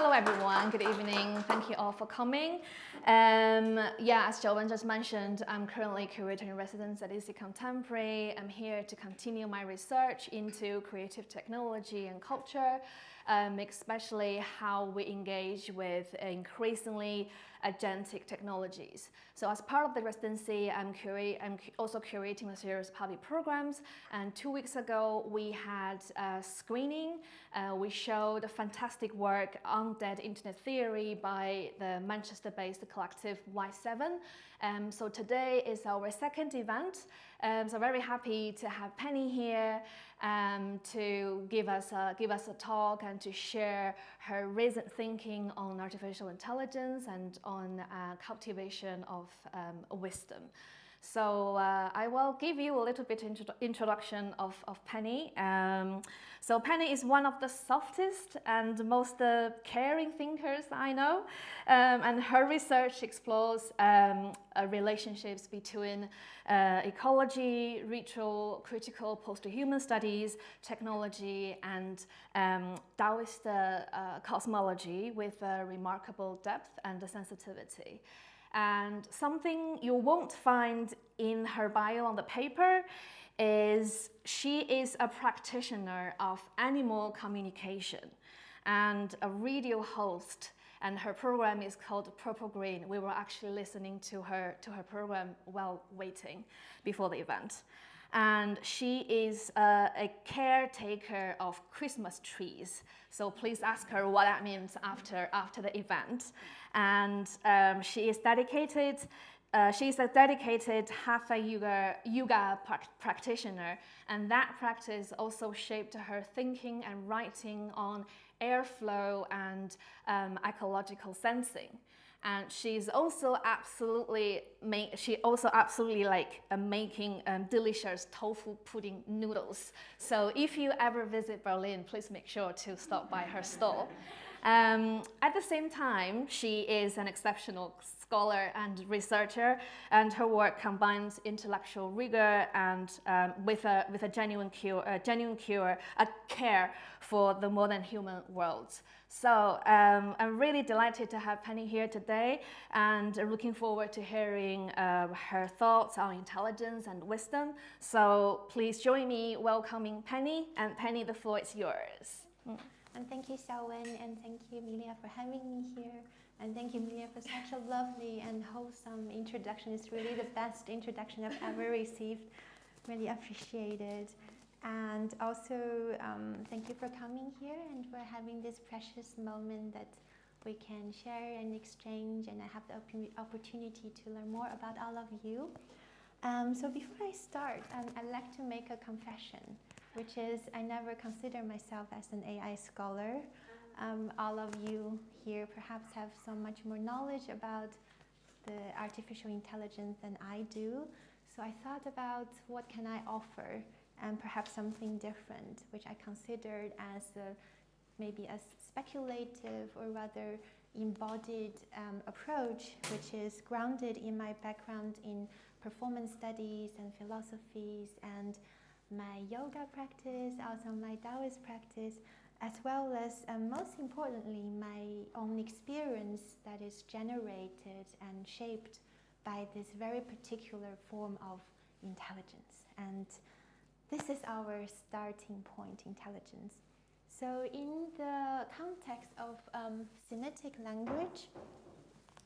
Hello everyone, good evening. Thank you all for coming. As Joanne just mentioned, I'm currently curator in residence at esea Contemporary. I'm here to continue my research into creative technology and culture, especially how we engage with increasingly agentic technologies. So as part of the residency, I'm also curating a series of public programs. And 2 weeks ago, we had a screening. We showed a fantastic work on dead internet theory by the Manchester-based collective Y7. So today is our second event. So very happy to have Penny here to give us a talk and to share her recent thinking on artificial intelligence and on cultivation of wisdom. So I will give you a little bit introduction of Penny. So Penny is one of the softest and most caring thinkers I know, and her research explores relationships between ecology, ritual, critical, post-human studies, technology, and Taoist cosmology with remarkable depth and sensitivity. And something you won't find in her bio on the paper is she is a practitioner of animal communication and a radio host, and her program is called Purple Green. We were actually listening to her program while waiting before the event. And she is a caretaker of Christmas trees. So please ask her what that means after the event. And she is dedicated. She's a dedicated Hatha yoga practitioner, and that practice also shaped her thinking and writing on airflow and ecological sensing. And she's also absolutely making delicious tofu pudding noodles. So if you ever visit Berlin, please make sure to stop by her stall. At the same time, she is an exceptional scholar and researcher, and her work combines intellectual rigor and with a genuine care for the modern human world. So I'm really delighted to have Penny here today, and looking forward to hearing her thoughts on intelligence and wisdom. So please join me welcoming Penny. And Penny, the floor is yours. And thank you, Xiaowen, and thank you, Emilia, for having me here. And thank you, Emilia, for such a lovely and wholesome introduction. It's really the best introduction I've ever received. Really appreciate it. And also, thank you for coming here and for having this precious moment that we can share and exchange, and I have the opportunity to learn more about all of you. So before I start, I'd like to make a confession, which is I never consider myself as an AI scholar. All of you here perhaps have so much more knowledge about the artificial intelligence than I do. So I thought about what can I offer, and perhaps something different, which I considered as maybe a speculative or rather embodied approach, which is grounded in my background in performance studies and philosophies and my yoga practice, also my Taoist practice, as well as, most importantly, my own experience that is generated and shaped by this very particular form of intelligence. And this is our starting point, intelligence. So in the context of Semitic language,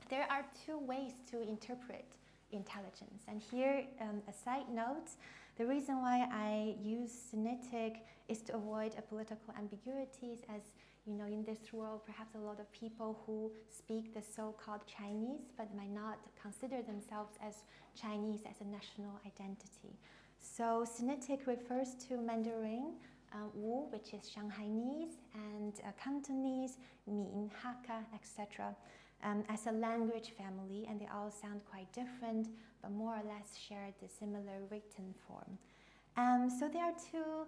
there are two ways to interpret intelligence. And here, a side note, the reason why I use Semitic is to avoid political ambiguities, as you know, in this world, perhaps a lot of people who speak the so-called Chinese but might not consider themselves as Chinese as a national identity. So Semitic refers to Mandarin, Wu, which is Shanghainese, and Cantonese, Min, Hakka, etc. As a language family, and they all sound quite different, but more or less share the similar written form. So there are two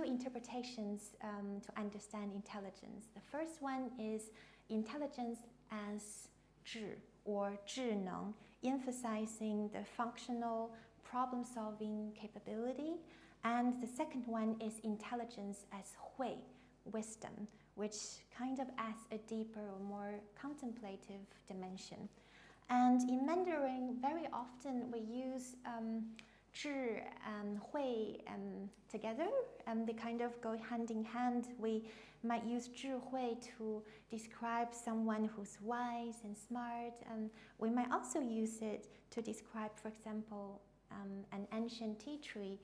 interpretations to understand intelligence. The first one is intelligence as 智 or 智能, emphasizing the functional problem-solving capability. And the second one is intelligence as 慧, wisdom, which kind of adds a deeper or more contemplative dimension. And in Mandarin, very often we use 智 and 慧 together, and they kind of go hand in hand. We might use 智慧 to describe someone who's wise and smart, and we might also use it to describe, for example, an ancient tea tree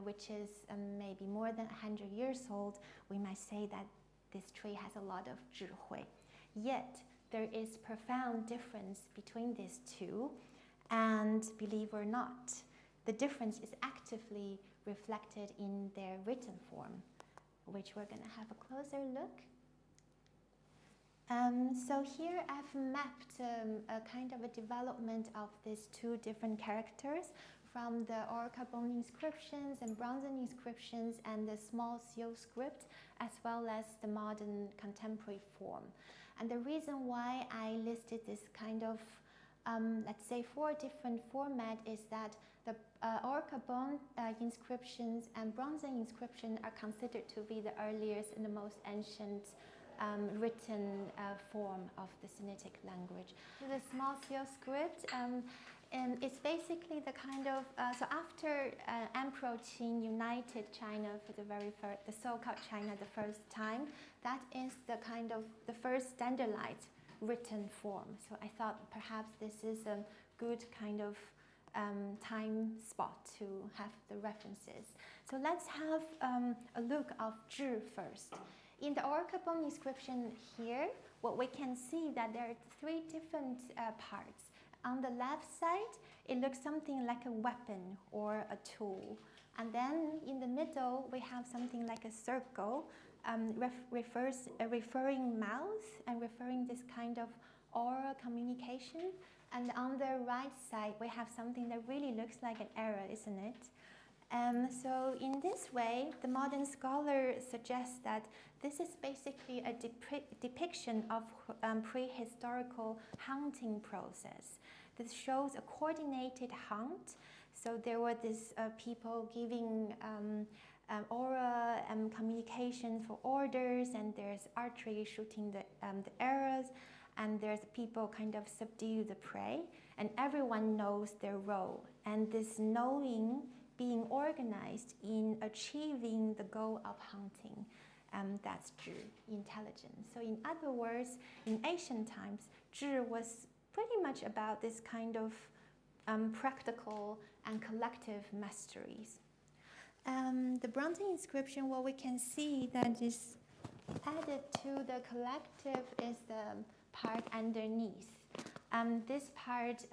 which is maybe more than 100 years old. We might say that this tree has a lot of 智慧. Yet, there is profound difference between these two, and believe or not, the difference is actively reflected in their written form, which we're going to have a closer look. So here I've mapped a kind of a development of these two different characters from the Orca bone inscriptions and bronze inscriptions and the small seal script, as well as the modern contemporary form. And the reason why I listed this kind of, let's say, 4 different formats is that the Orca bone inscriptions and bronze inscription are considered to be the earliest and the most ancient written form of the Semitic language. The small seal script, it's basically the kind of, so after Emperor Qin united China for the very first, the so-called China the first time, that is the kind of the first standardized written form. So I thought perhaps this is a good kind of time spot to have the references. So let's have a look of 智 first. In the Orca bone inscription here, what we can see that there are 3 different parts. On the left side, it looks something like a weapon or a tool. And then in the middle, we have something like a circle, referring mouth and referring this kind of oral communication. And on the right side, we have something that really looks like an arrow, isn't it? So in this way, the modern scholar suggests that this is basically a depiction of prehistorical hunting process. This shows a coordinated hunt. So there were these people giving oral communication for orders, and there's archery shooting the arrows, and there's people kind of subdue the prey, and everyone knows their role. And this knowing being organized in achieving the goal of hunting. That's 智, intelligence. So in other words, in ancient times, 智 was pretty much about this kind of practical and collective masteries. The bronze inscription, what we can see that is added to the collective is the part underneath. This part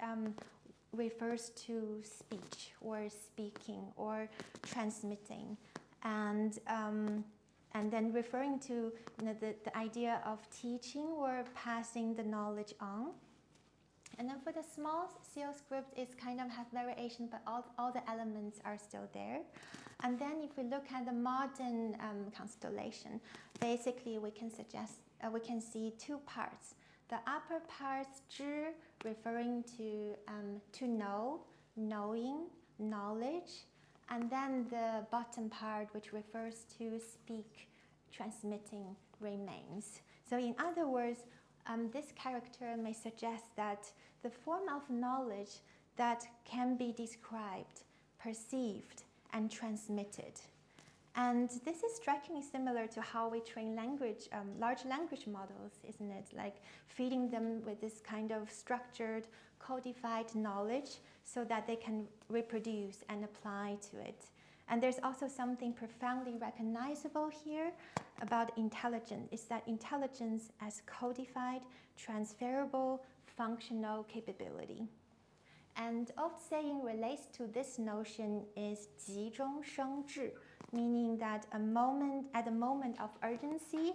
refers to speech or speaking or transmitting, and then referring to the idea of teaching or passing the knowledge on. And then for the small seal script, it's kind of has variation, but all the elements are still there. And then if we look at the modern constellation, basically we can see 2 parts. The upper part, 智, referring to know, knowing, knowledge, and then the bottom part, which refers to speak, transmitting, remains. So in other words, this character may suggest that the form of knowledge that can be described, perceived, and transmitted. And this is strikingly similar to how we train large language models, isn't it? Like feeding them with this kind of structured, codified knowledge so that they can reproduce and apply to it. And there's also something profoundly recognizable here about intelligence, is that intelligence as codified, transferable, functional capability. And old saying relates to this notion is 急中生智, meaning that at a moment of urgency,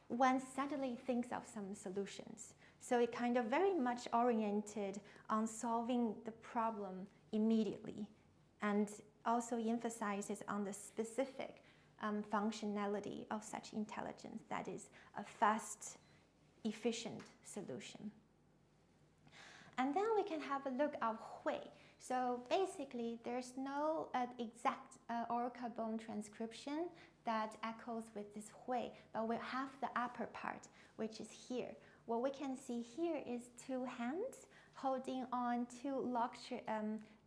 one suddenly thinks of some solutions. So it kind of very much oriented on solving the problem immediately, and also emphasizes on the specific functionality of such intelligence, that is a fast, efficient solution. And then we can have a look at 慧. So basically, there's no exact Orca bone transcription, that echoes with this hui, but we have the upper part, which is here. What we can see here is two hands holding on to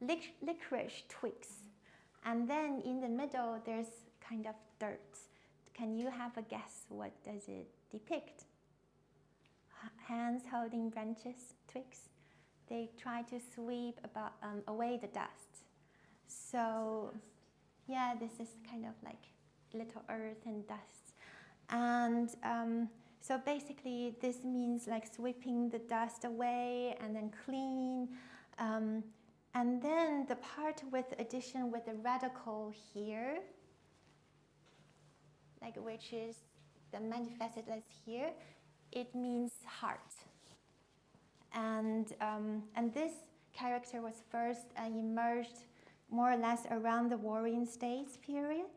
licorice twigs. And then in the middle, there's kind of dirt. Can you have a guess? What does it depict? Hands holding branches, twigs. They try to sweep away the dust. So, yeah, this is kind of like little earth and dust. And so basically, this means like sweeping the dust away and then clean. And then the part with addition with the radical here, like which is the manifested as here, it means heart. And this character was first emerged more or less around the Warring States period.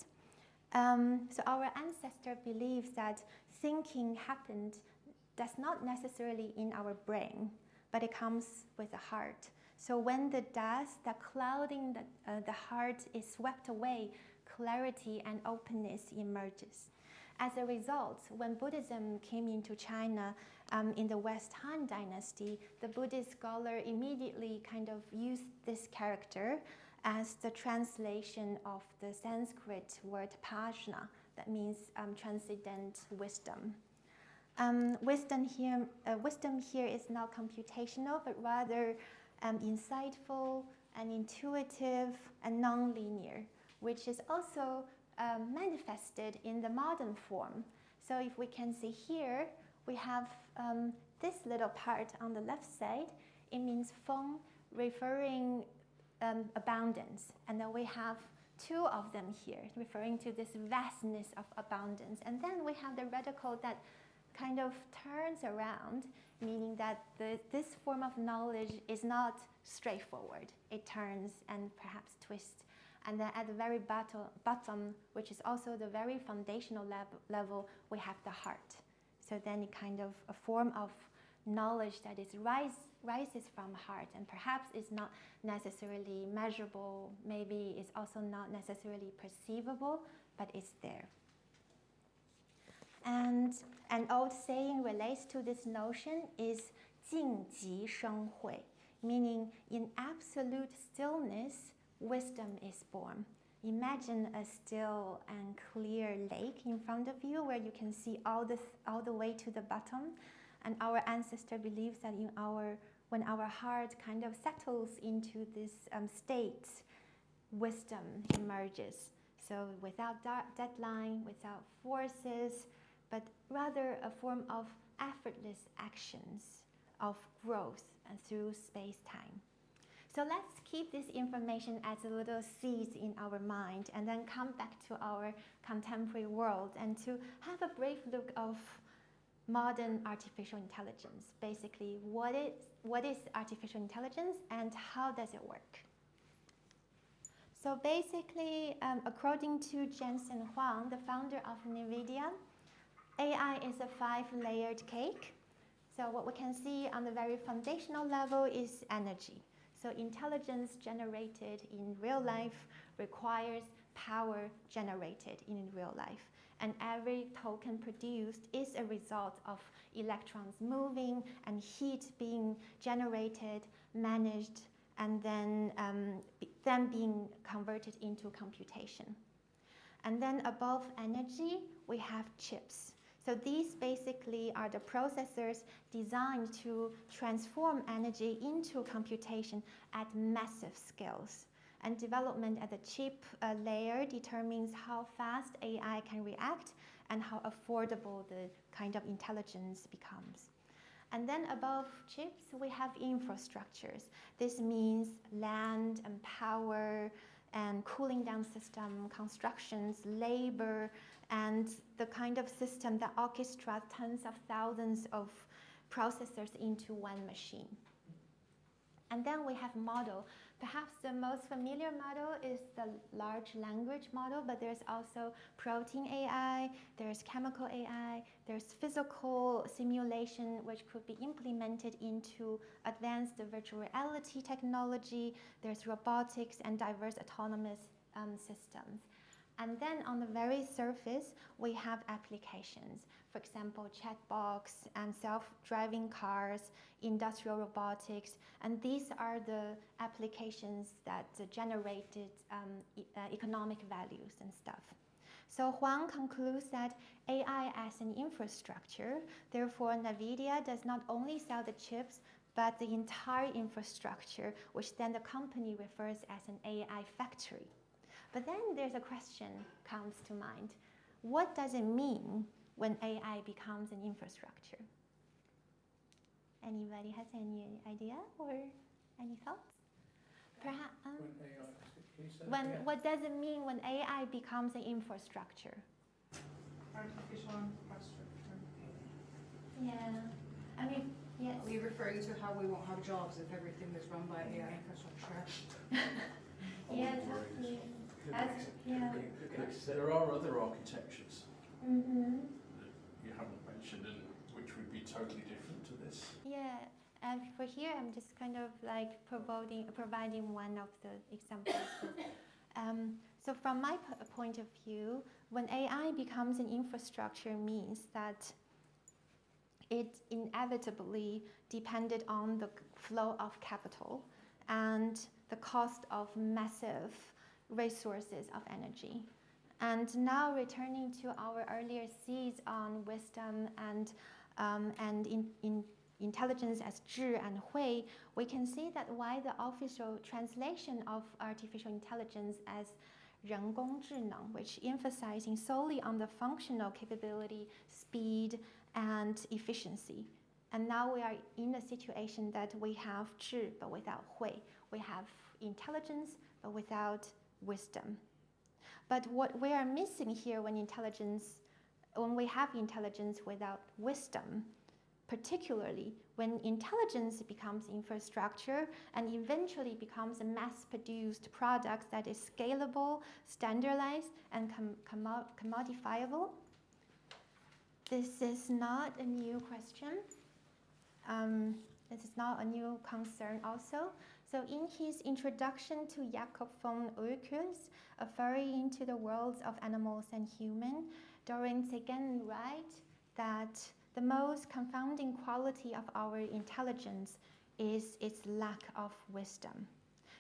So our ancestor believes that thinking happened does not necessarily in our brain, but it comes with the heart. So when the dust, the clouding the heart is swept away, clarity and openness emerges. As a result, when Buddhism came into China in the West Han Dynasty, the Buddhist scholar immediately kind of used this character as the translation of the Sanskrit word prajna, that means transcendent wisdom. Wisdom here is not computational, but rather insightful and intuitive and non-linear, which is also manifested in the modern form. So if we can see here, we have this little part on the left side. It means feng, referring abundance. And then we have two of them here, referring to this vastness of abundance. And then we have the radical that kind of turns around, meaning that this form of knowledge is not straightforward. It turns and perhaps twists. And then at the very bottom, which is also the very foundational level, we have the heart. So then it kind of a form of knowledge that is rises from heart and perhaps is not necessarily measurable, maybe it's also not necessarily perceivable, but it's there. And an old saying relates to this notion is 静即生慧, meaning in absolute stillness, wisdom is born. Imagine a still and clear lake in front of you where you can see all the way to the bottom. And our ancestor believes that when our heart kind of settles into this state, wisdom emerges. So without deadline, without forces, but rather a form of effortless actions of growth and through space-time. So let's keep this information as a little seeds in our mind and then come back to our contemporary world and to have a brief look of modern artificial intelligence. Basically, what is artificial intelligence and how does it work? So basically, according to Jensen Huang, the founder of NVIDIA, AI is a 5-layered cake. So what we can see on the very foundational level is energy. So intelligence generated in real life requires power generated in real life. And every token produced is a result of electrons moving and heat being generated, managed, and then being converted into computation. And then above energy, we have chips. So these basically are the processors designed to transform energy into computation at massive scales. And development at the chip layer determines how fast AI can react and how affordable the kind of intelligence becomes. And then above chips, we have infrastructures. This means land and power and cooling down system, constructions, labor, and the kind of system that orchestrates tens of thousands of processors into one machine. And then we have model. Perhaps the most familiar model is the large language model, but there's also protein AI, there's chemical AI, there's physical simulation, which could be implemented into advanced virtual reality technology, there's robotics and diverse autonomous systems. And then on the very surface, we have applications. For example, chatbots and self-driving cars, industrial robotics, and these are the applications that generated economic values and stuff. So Huang concludes that AI as an infrastructure, therefore NVIDIA does not only sell the chips, but the entire infrastructure, which then the company refers as an AI factory. But then there's a question comes to mind. What does it mean when AI becomes an infrastructure? Anybody has any idea or any thoughts? Perhaps, what does it mean when AI becomes an infrastructure? Artificial infrastructure. Yeah, I mean, yes. Are you referring to how we won't have jobs if everything is run by AI infrastructure? Yeah, exactly. There are other architectures Mm-hmm. that you haven't mentioned and which would be totally different to this. Yeah, and for here I'm just kind of like providing one of the examples. So from my point of view, when AI becomes an infrastructure means that it inevitably depended on the flow of capital and the cost of massive resources of energy. And now returning to our earlier seeds on wisdom and intelligence as 智 and 慧, we can see that why the official translation of artificial intelligence as 人工智能, which emphasizing solely on the functional capability, speed, and efficiency. And now we are in a situation that we have 智 but without 慧. We have intelligence but without wisdom. But what we are missing here when we have intelligence without wisdom, particularly when intelligence becomes infrastructure and eventually becomes a mass-produced product that is scalable, standardized, and commodifiable. This is not a new question. This is not a new concern also. So in his introduction to Jakob von Oeckels, a foray into the worlds of animals and human, Dorian Segan writes that the most confounding quality of our intelligence is its lack of wisdom.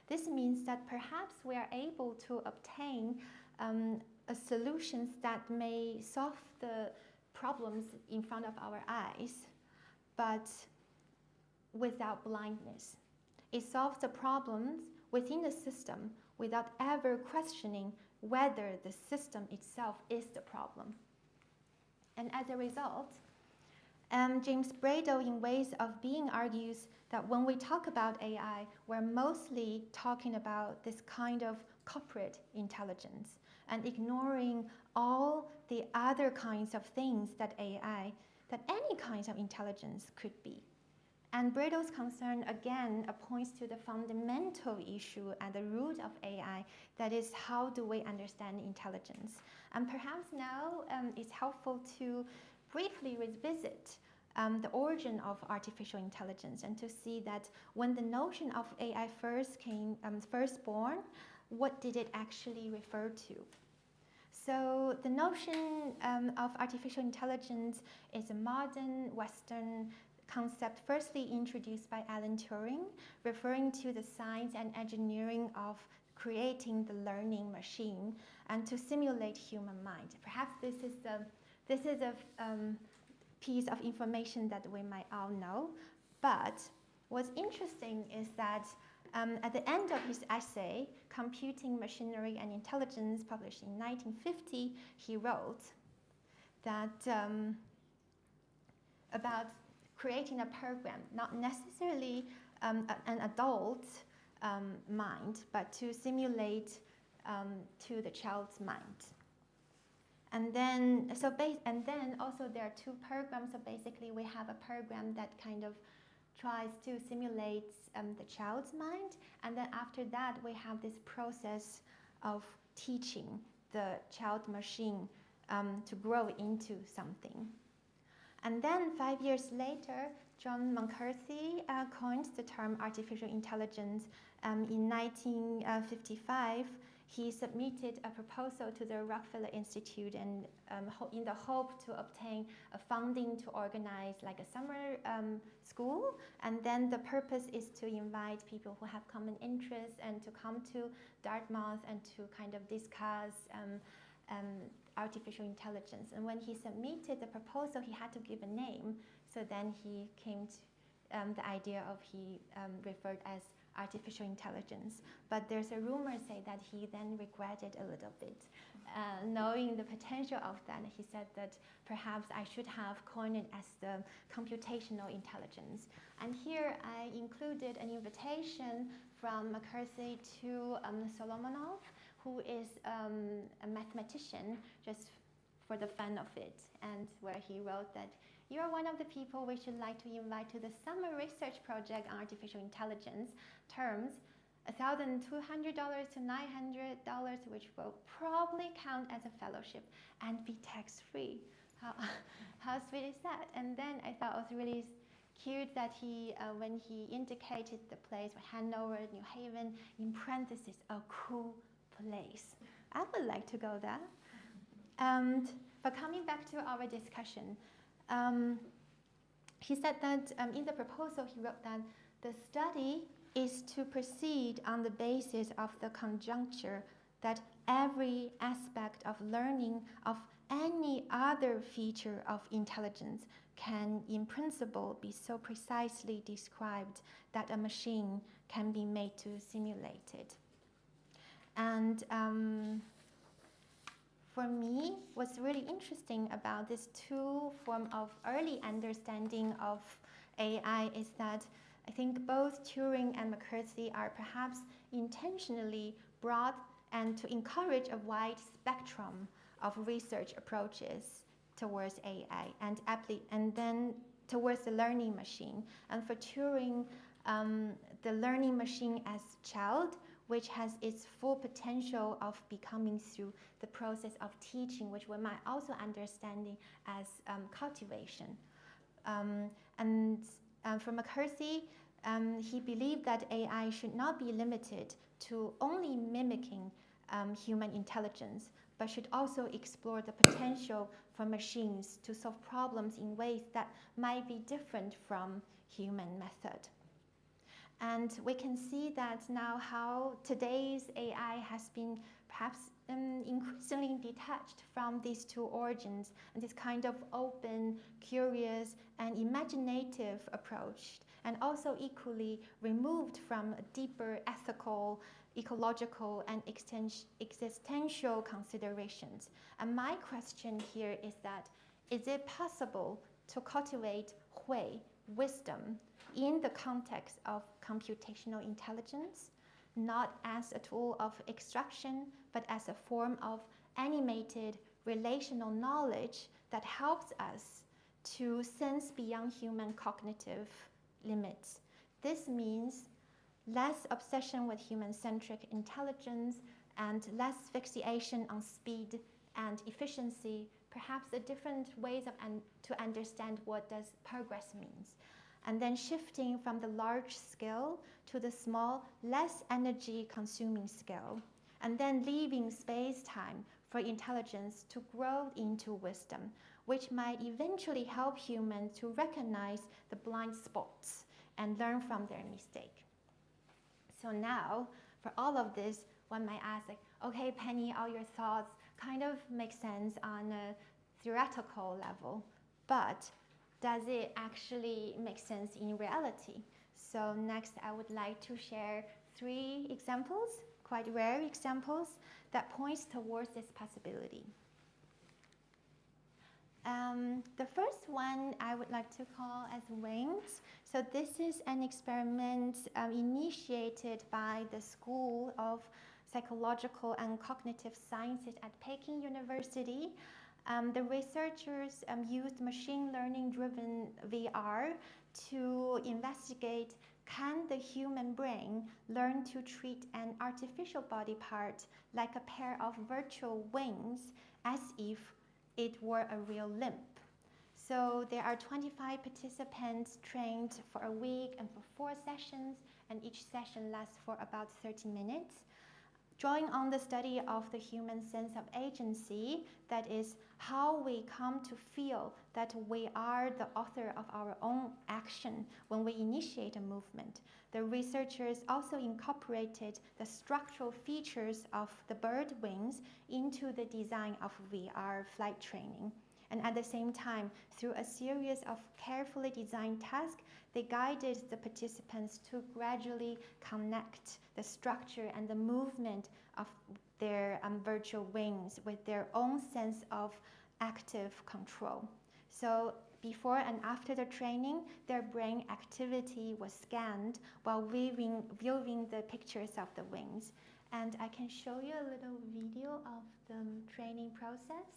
This means that perhaps we are able to obtain solutions that may solve the problems in front of our eyes, but without blindness. It solves the problems within the system without ever questioning whether the system itself is the problem. And as a result, James Bradle, in Ways of Being, argues that when we talk about AI, we're mostly talking about this kind of corporate intelligence and ignoring all the other kinds of things that any kinds of intelligence could be. And Bradle's concern again points to the fundamental issue at the root of AI, that is, how do we understand intelligence? And perhaps now it's helpful to briefly revisit the origin of artificial intelligence and to see that when the notion of AI first born, what did it actually refer to? So the notion of artificial intelligence is a modern Western concept firstly introduced by Alan Turing, referring to the science and engineering of creating the learning machine and to simulate human mind. Perhaps this is a piece of information that we might all know, but what's interesting is that at the end of his essay, Computing, Machinery and Intelligence, published in 1950, he wrote that about creating a program, not necessarily an adult mind, but to simulate to the child's mind. And then, also there are two programs. So basically, we have a program that kind of tries to simulate the child's mind, and then after that, we have this process of teaching the child machine to grow into something. And then 5 years later, John McCarthy coined the term artificial intelligence. In 1955, he submitted a proposal to the Rockefeller Institute and in the hope to obtain a funding to organize like a summer school. And then the purpose is to invite people who have common interests and to come to Dartmouth and to kind of discuss artificial intelligence. And when he submitted the proposal, he had to give a name. So then he came to the idea of he referred as artificial intelligence. But there's a rumor say that he then regretted a little bit, knowing the potential of that. He said that perhaps I should have coined it as the computational intelligence. And here I included an invitation from McCarthy to Solomonov, who is a mathematician, just for the fun of it, and where he wrote that you are one of the people we should like to invite to the summer research project on artificial intelligence. Terms $1,200 to $900, which will probably count as a fellowship and be tax-free. How sweet is that? And then I thought it was really cute that he, when he indicated the place, Hanover, New Haven, in parentheses, a cool place. I would like to go there. But coming back to our discussion, he said that in the proposal he wrote that the study is to proceed on the basis of the conjuncture that every aspect of learning of any other feature of intelligence can in principle be so precisely described that a machine can be made to simulate it. And for me, what's really interesting about this two form of early understanding of AI is that I think both Turing and McCarthy are perhaps intentionally broad and to encourage a wide spectrum of research approaches towards AI and then towards the learning machine. And for Turing, the learning machine as child, which has its full potential of becoming through the process of teaching, which we might also understanding as cultivation. For McCarthy, he believed that AI should not be limited to only mimicking human intelligence, but should also explore the potential for machines to solve problems in ways that might be different from human method. And we can see that now how today's AI has been perhaps increasingly detached from these two origins and this kind of open, curious, and imaginative approach, and also equally removed from deeper ethical, ecological, and existential considerations. And my question here is that, is it possible to cultivate hui, wisdom, in the context of computational intelligence, not as a tool of extraction, but as a form of animated relational knowledge that helps us to sense beyond human cognitive limits? This means less obsession with human-centric intelligence and less fixation on speed and efficiency, perhaps a different ways of to understand what does progress means. And then shifting from the large scale to the small, less energy consuming scale, and then leaving space-time for intelligence to grow into wisdom, which might eventually help humans to recognize the blind spots and learn from their mistake. So now, for all of this, one might ask, like, okay, Penny, all your thoughts kind of make sense on a theoretical level, but does it actually make sense in reality? So next, I would like to share 3 examples, quite rare examples, that points towards this possibility. The first one I would like to call as wings. So this is an experiment initiated by the School of Psychological and Cognitive Sciences at Peking University. The researchers used machine learning-driven VR to investigate, can the human brain learn to treat an artificial body part like a pair of virtual wings as if it were a real limb? So there are 25 participants trained for a week and for 4 sessions, and each session lasts for about 30 minutes. drawing on the study of the human sense of agency, that is, how we come to feel that we are the author of our own action when we initiate a movement. The researchers also incorporated the structural features of the bird wings into the design of VR flight training. And at the same time, through a series of carefully designed tasks, they guided the participants to gradually connect the structure and the movement of their virtual wings with their own sense of active control. So before and after the training, their brain activity was scanned while viewing the pictures of the wings. And I can show you a little video of the training process.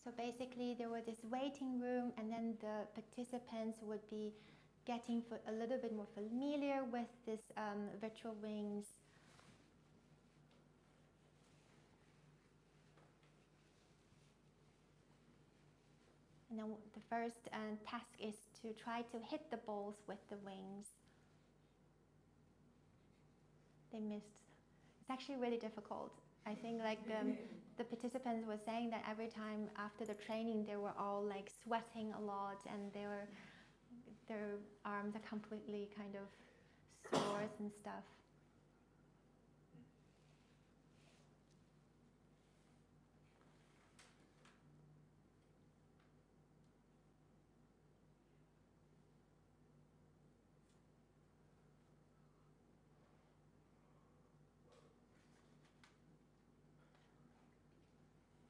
So basically, there was this waiting room, and then the participants would be getting a little bit more familiar with this virtual wings. And then the first task is to try to hit the balls with the wings. They missed. It's actually really difficult. I think like the participants were saying that every time after the training they were all like sweating a lot, and their arms are completely kind of sore and stuff.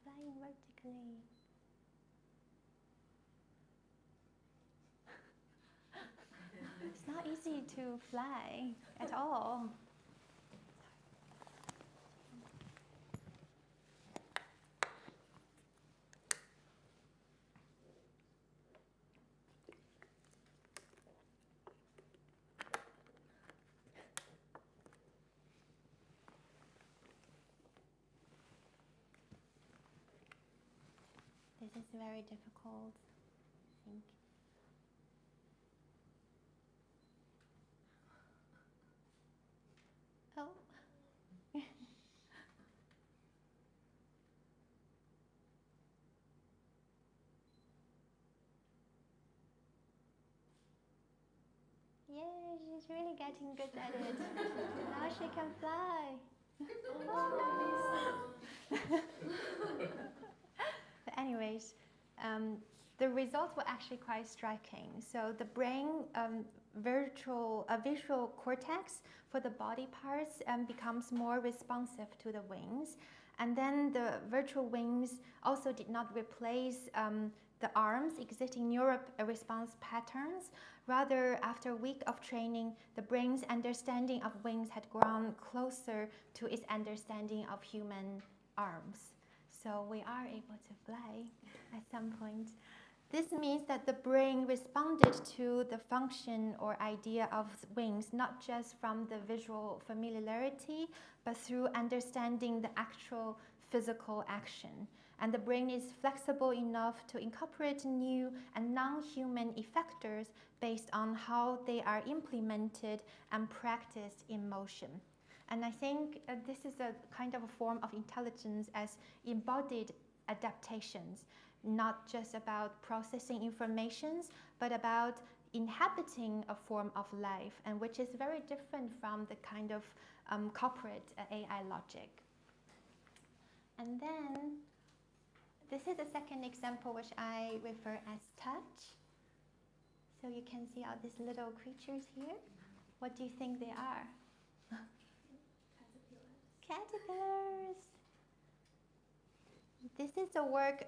Flying vertically. It's not easy to fly at all. This is very difficult, I think. Oh. Yay, she's really getting good at it. Now she can fly. But anyways, the results were actually quite striking. So the brain visual cortex for the body parts becomes more responsive to the wings. And then the virtual wings also did not replace the arms' existing neural response patterns. Rather, after a week of training, the brain's understanding of wings had grown closer to its understanding of human arms. So we are able to fly at some point. This means that the brain responded to the function or idea of wings not just from the visual familiarity, but through understanding the actual physical action. And the brain is flexible enough to incorporate new and non-human effectors based on how they are implemented and practiced in motion. And I think this is a kind of a form of intelligence as embodied adaptations, not just about processing informations, but about inhabiting a form of life, and which is very different from the kind of corporate AI logic. And then this is the second example, which I refer as touch. So you can see all these little creatures here. What do you think they are? Caterpillars. This is a work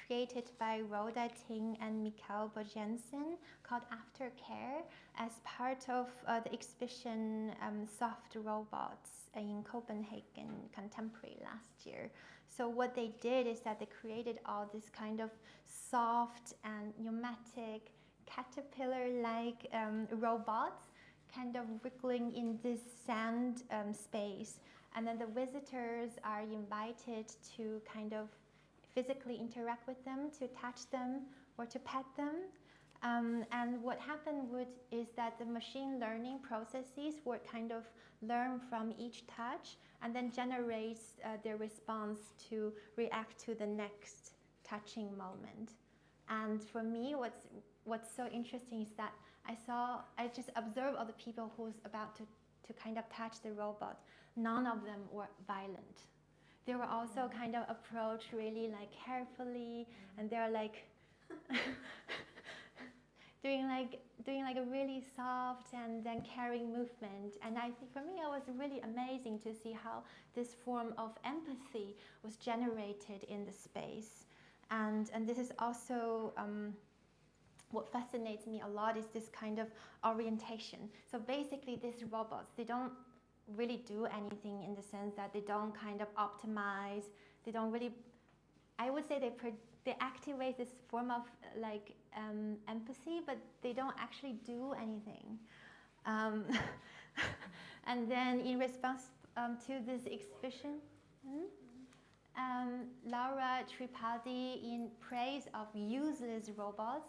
created by Rhoda Ting and Mikkel Bojensen called Aftercare as part of the exhibition Soft Robots in Copenhagen Contemporary last year. So what they did is that they created all this kind of soft and pneumatic caterpillar-like robots kind of wriggling in this sand space. And then the visitors are invited to kind of physically interact with them, to touch them or to pet them. And what happened is that the machine learning processes would kind of learn from each touch and then generates their response to react to the next touching moment. And for me, what's so interesting is that I just observed all the people who's about to kind of touch the robot. None of them were violent. They were also kind of approached really like carefully, and they're like doing like a really soft and then caring movement. And I think for me it was really amazing to see how this form of empathy was generated in the space. And this is also what fascinates me a lot is this kind of orientation. So basically these robots, they don't really do anything in the sense that they don't kind of optimize, they don't really, I would say they activate this form of like empathy, but they don't actually do anything. And then in response to this exhibition, Laura Tripathi, in praise of useless robots,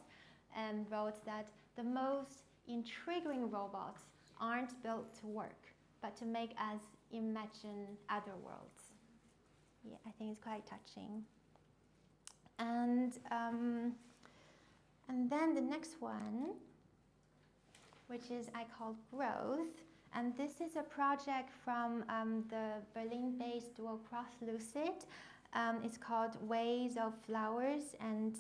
wrote that the most intriguing robots aren't built to work, but to make us imagine other worlds. Yeah, I think it's quite touching. And then the next one, which is I call Growth, and this is a project from the Berlin-based dual cross Lucid. It's called Ways of Flowers and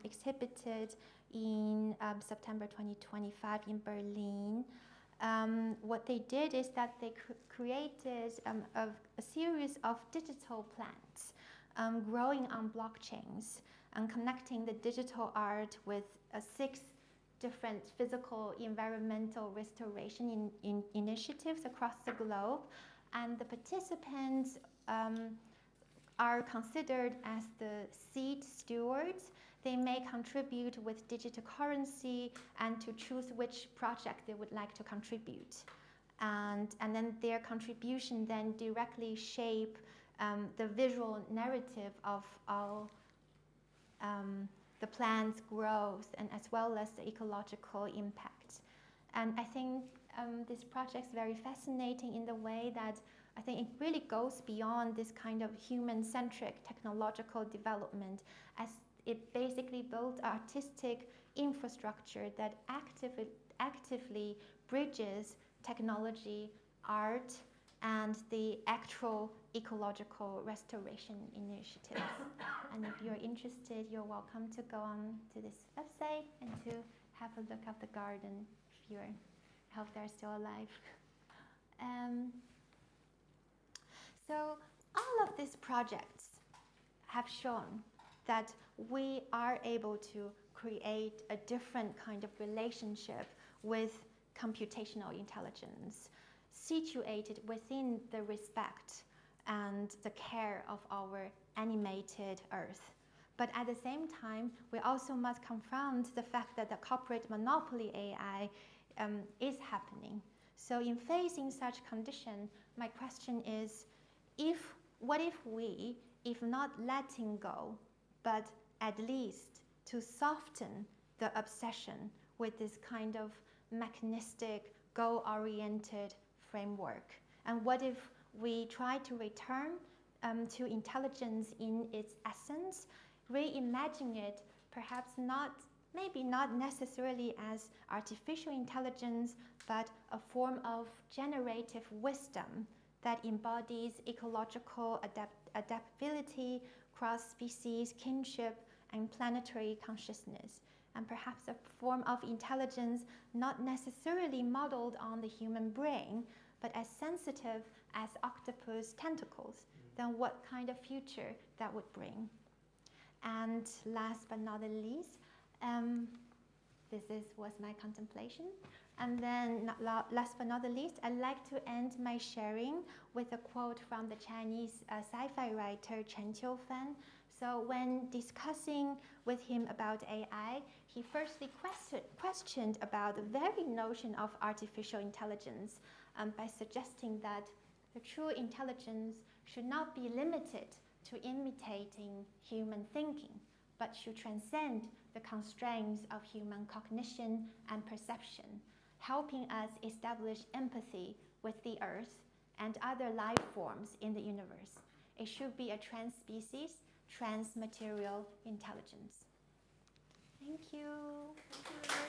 exhibited in September 2025 in Berlin. What they did is that they created a series of digital plants growing on blockchains and connecting the digital art with 6 different physical environmental restoration initiatives across the globe. And the participants are considered as the seed stewards. They may contribute with digital currency and to choose which project they would like to contribute. And then their contribution then directly shape the visual narrative of all the plant's growth and as well as the ecological impact. And I think this project is very fascinating in the way that I think it really goes beyond this kind of human-centric technological development, as it basically built artistic infrastructure that actively bridges technology, art, and the actual ecological restoration initiatives. And if you're interested, you're welcome to go on to this website and to have a look at the garden if you're, I hope they're still alive. So all of these projects have shown that we are able to create a different kind of relationship with computational intelligence, situated within the respect and the care of our animated Earth. But at the same time, we also must confront the fact that the corporate monopoly AI is happening. So in facing such condition, my question is, what if we, if not letting go, but at least to soften the obsession with this kind of mechanistic, goal-oriented framework? And what if we try to return to intelligence in its essence, reimagine it perhaps maybe not necessarily as artificial intelligence, but a form of generative wisdom that embodies ecological adaptability, cross-species kinship, and planetary consciousness, and perhaps a form of intelligence not necessarily modeled on the human brain, but as sensitive as octopus tentacles, then what kind of future that would bring. And last but not the least, was my contemplation. And then last but not the least, I'd like to end my sharing with a quote from the Chinese sci-fi writer Chen Qiufan. So when discussing with him about AI, he firstly questioned about the very notion of artificial intelligence by suggesting that the true intelligence should not be limited to imitating human thinking, but should transcend the constraints of human cognition and perception, helping us establish empathy with the Earth and other life forms in the universe. It should be a trans-species, trans-material intelligence. Thank you.